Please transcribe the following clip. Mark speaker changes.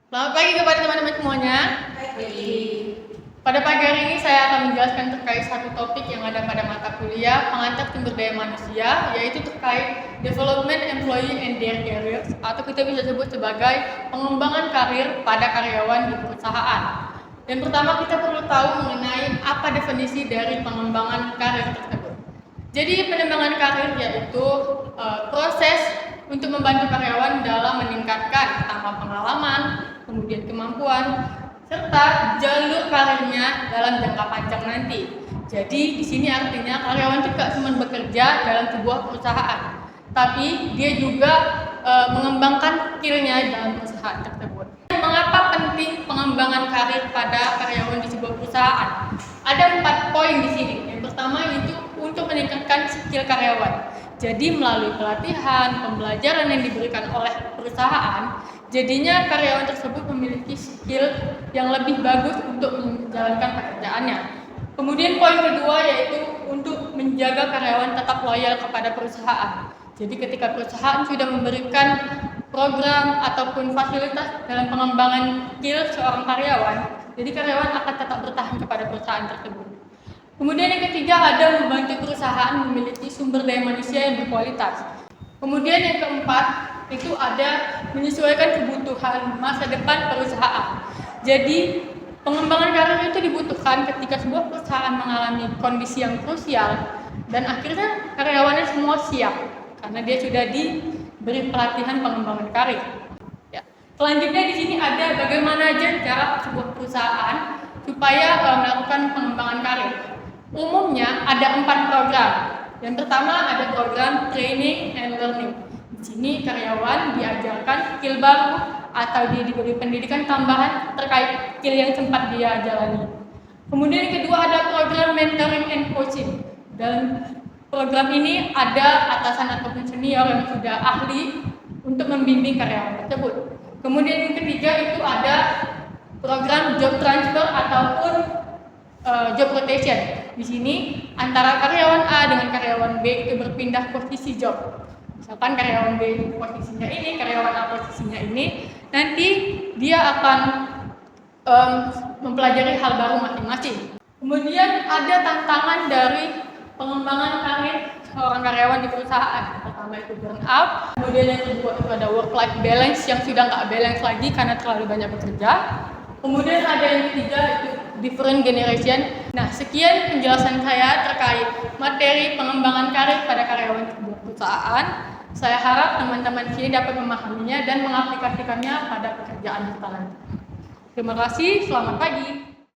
Speaker 1: Selamat pagi kepada teman-teman semuanya. Pada pagi hari ini saya akan menjelaskan terkait satu topik yang ada pada mata kuliah pengantar sumber daya manusia, yaitu terkait development employee and their careers, atau kita bisa sebut sebagai pengembangan karir pada karyawan di perusahaan. Dan pertama kita perlu tahu mengenai apa definisi dari pengembangan karir tersebut. Jadi pengembangan karir yaitu proses untuk membantu karyawan dalam meningkatkan tambah pengalaman, kemudian kemampuan, serta jalur karirnya dalam jangka panjang nanti. Jadi di sini artinya karyawan tidak cuma bekerja dalam sebuah perusahaan, tapi dia juga mengembangkan skillnya dalam perusahaan tersebut. Mengapa penting pengembangan karir pada karyawan di sebuah perusahaan? Ada 4 poin di sini. Yang pertama itu untuk meningkatkan skill karyawan. Jadi melalui pelatihan, pembelajaran yang diberikan oleh perusahaan, jadinya karyawan tersebut memiliki skill yang lebih bagus untuk menjalankan pekerjaannya. Kemudian poin kedua yaitu untuk menjaga karyawan tetap loyal kepada perusahaan. Jadi ketika perusahaan sudah memberikan program ataupun fasilitas dalam pengembangan skill seorang karyawan, jadi karyawan akan tetap bertahan kepada perusahaan tersebut. Kemudian yang ketiga ada membantu perusahaan memiliki sumber daya manusia yang berkualitas. Kemudian yang keempat itu ada menyesuaikan kebutuhan masa depan perusahaan. Jadi pengembangan karir itu dibutuhkan ketika sebuah perusahaan mengalami kondisi yang krusial dan akhirnya karyawannya semua siap karena dia sudah diberi pelatihan pengembangan karir. Ya. Selanjutnya di sini ada bagaimana aja cara sebuah perusahaan supaya melakukan pengembangan karir. Umumnya ada 4 program. Yang pertama ada program training and learning. Di sini karyawan diajarkan skill baru atau dia diberi pendidikan tambahan terkait skill yang sempat dia jalani. Kemudian yang kedua ada program mentoring and coaching. Dan program ini ada atasan ataupun senior yang sudah ahli untuk membimbing karyawan tersebut. Kemudian yang ketiga itu ada program job transfer ataupun job rotation. Di sini antara karyawan A dengan karyawan B itu berpindah posisi job. Misalkan karyawan B posisinya ini, karyawan A posisinya ini, nanti dia akan mempelajari hal baru masing-masing. Kemudian ada tantangan dari pengembangan karir seorang karyawan di perusahaan. Pertama itu burnout, kemudian yang kedua itu ada work-life balance yang sudah nggak balance lagi karena terlalu banyak bekerja. Kemudian ada yang ketiga itu different generation. Nah, sekian penjelasan saya terkait materi pengembangan karir pada karyawan sebuah perusahaan. Saya harap teman-teman sini dapat memahaminya dan mengaplikasikannya pada pekerjaan kita nanti. Terima kasih, selamat pagi.